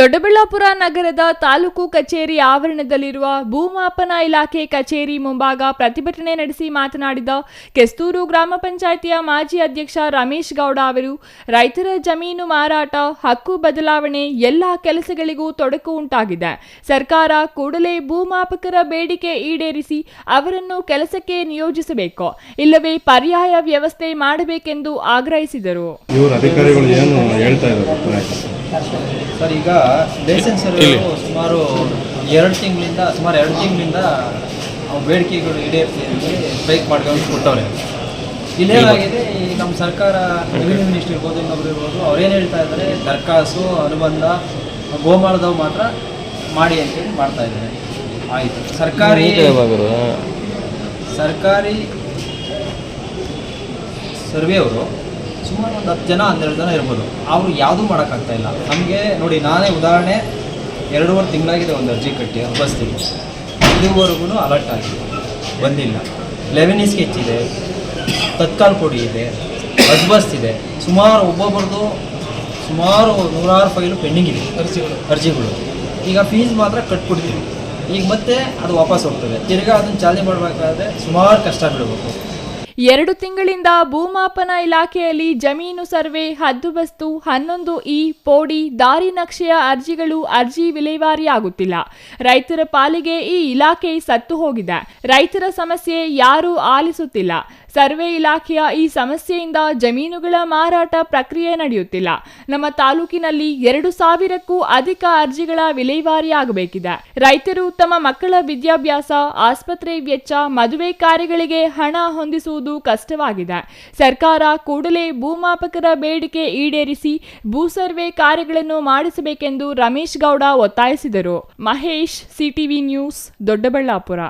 ದೊಡ್ಡಬಳ್ಳಾಪುರ ನಗರದ ತಾಲೂಕು ಕಚೇರಿ ಆವರಣದಲ್ಲಿರುವ ಭೂಮಾಪನ ಇಲಾಖೆ ಕಚೇರಿ ಮುಂಭಾಗ ಪ್ರತಿಭಟನೆ ನಡೆಸಿ ಮಾತನಾಡಿದ ಕೆಸ್ತೂರು ಗ್ರಾಮ ಪಂಚಾಯಿತಿಯ ಮಾಜಿ ಅಧ್ಯಕ್ಷ ರಮೇಶ್ ಗೌಡ ಅವರು ರೈತರ ಜಮೀನು ಮಾರಾಟ, ಹಕ್ಕು ಬದಲಾವಣೆ ಎಲ್ಲ ಕೆಲಸಗಳಿಗೂ ತೊಡಕು ಉಂಟಾಗಿದೆ. ಸರ್ಕಾರ ಕೂಡಲೇ ಭೂಮಾಪಕರ ಬೇಡಿಕೆ ಈಡೇರಿಸಿ ಅವರನ್ನು ಕೆಲಸಕ್ಕೆ ನಿಯೋಜಿಸಬೇಕು, ಇಲ್ಲವೇ ಪರ್ಯಾಯ ವ್ಯವಸ್ಥೆ ಮಾಡಬೇಕೆಂದು ಆಗ್ರಹಿಸಿದರು. ಸರ್, ಈಗ ಲೈಸೆನ್ಸ್ ಸುಮಾರು 2 ತಿಂಗಳಿಂದ ಬೇಡಿಕೆಗಳು ಈಡೇರಿಸಿ ಸ್ಟ್ರೈಕ್ ಮಾಡ್ಕೊಂಡು ಕೊಟ್ಟವ್ರೆ. ಇಲ್ಲೇನಾಗಿದೆ, ಈ ನಮ್ಮ ಸರ್ಕಾರ ರೆವಿನ್ಯೂ ಮಿನಿಸ್ಟರ್ ಇರ್ಬೋದು, ಇನ್ನೊಬ್ರು ಇರ್ಬೋದು, ಅವ್ರೇನು ಹೇಳ್ತಾ ಇದ್ದಾರೆ, ದರ್ಖಾಸು ಅನುಬಂಧ ಗೋಮಾಳದವು ಮಾತ್ರ ಮಾಡಿ ಅಂತೇಳಿ ಮಾಡ್ತಾ ಇದ್ದಾರೆ. ಆಯಿತು, ಸರ್ಕಾರಿ ಸರ್ವೆಯವರು ಸುಮಾರು ಒಂದು 10 ಜನ 12 ಜನ ಇರ್ಬೋದು. ಅವರು ಯಾವುದೂ ಮಾಡೋಕ್ಕಾಗ್ತಾ ಇಲ್ಲ. ನಮಗೆ ನೋಡಿ, ನಾನೇ ಉದಾಹರಣೆ 2.5 ತಿಂಗಳಾಗಿದೆ ಒಂದು ಅರ್ಜಿ ಕಟ್ಟಿ ಬಸ್ತಿಗೆ, ಇದುವರೆಗೂ ಅಲರ್ಟ್ ಆಗಿದೆ, ಬಂದಿಲ್ಲ. ಲೆವೆನ್ ಸ್ಕೆಚ್ ಇದೆ, ತತ್ಕಾಲ್ ಕೊಡಿ ಇದೆ, ಬಸ್ ಇದೆ, ಸುಮಾರು ಒಬ್ಬೊಬ್ಬರದು ಸುಮಾರು 100 ಫೈಲು ಪೆಂಡಿಂಗ್ ಇದೆ, ಅರ್ಜಿಗಳು. ಈಗ ಫೀಸ್ ಮಾತ್ರ ಕಟ್ಬಿಡ್ತೀವಿ, ಈಗ ಮತ್ತೆ ಅದು ವಾಪಸ್ ಹೋಗ್ತದೆ. ತಿರ್ಗಾ ಅದನ್ನು ಚಾಲನೆ ಮಾಡಬೇಕಾದ್ರೆ ಸುಮಾರು ಕಷ್ಟ ಬೀಳಬೇಕು. 2 ತಿಂಗಳಿಂದ ಭೂಮಾಪನ ಇಲಾಖೆಯಲ್ಲಿ ಜಮೀನು ಸರ್ವೆ, ಹದ್ದುಬಸ್ತು, 11E, ಪೋಡಿ, ದಾರಿ ನಕ್ಷೆಯ ಅರ್ಜಿ ವಿಲೇವಾರಿಯಾಗುತ್ತಿಲ್ಲ. ರೈತರ ಪಾಲಿಗೆ ಈ ಇಲಾಖೆ ಸತ್ತು ಹೋಗಿದೆ. ರೈತರ ಸಮಸ್ಯೆ ಯಾರೂ ಆಲಿಸುತ್ತಿಲ್ಲ. ಸರ್ವೆ ಇಲಾಖೆಯ ಈ ಸಮಸ್ಯೆಯಿಂದ ಜಮೀನುಗಳ ಮಾರಾಟ ಪ್ರಕ್ರಿಯೆ ನಡೆಯುತ್ತಿಲ್ಲ. ನಮ್ಮ ತಾಲೂಕಿನಲ್ಲಿ 2,000ಕ್ಕೂ ಅಧಿಕ ಅರ್ಜಿಗಳ ವಿಲೇವಾರಿಯಾಗಬೇಕಿದೆ. ರೈತರು ತಮ್ಮ ಮಕ್ಕಳ ವಿದ್ಯಾಭ್ಯಾಸ, ಆಸ್ಪತ್ರೆ ವೆಚ್ಚ, ಮದುವೆ ಕಾರ್ಯಗಳಿಗೆ ಹಣ ಹೊಂದಿಸುವುದು ಕಷ್ಟವಾಗಿದೆ. ಸರ್ಕಾರ ಕೂಡಲೇ ಭೂಮಾಪಕರ ಬೇಡಿಕೆ ಈಡೇರಿಸಿ ಭೂ ಸರ್ವೆ ಕಾರ್ಯಗಳನ್ನು ಮಾಡಿಸಬೇಕೆಂದು ರಮೇಶ್ ಗೌಡ ಒತ್ತಾಯಿಸಿದರು. Mahesh, CTV news, Doddaballapura.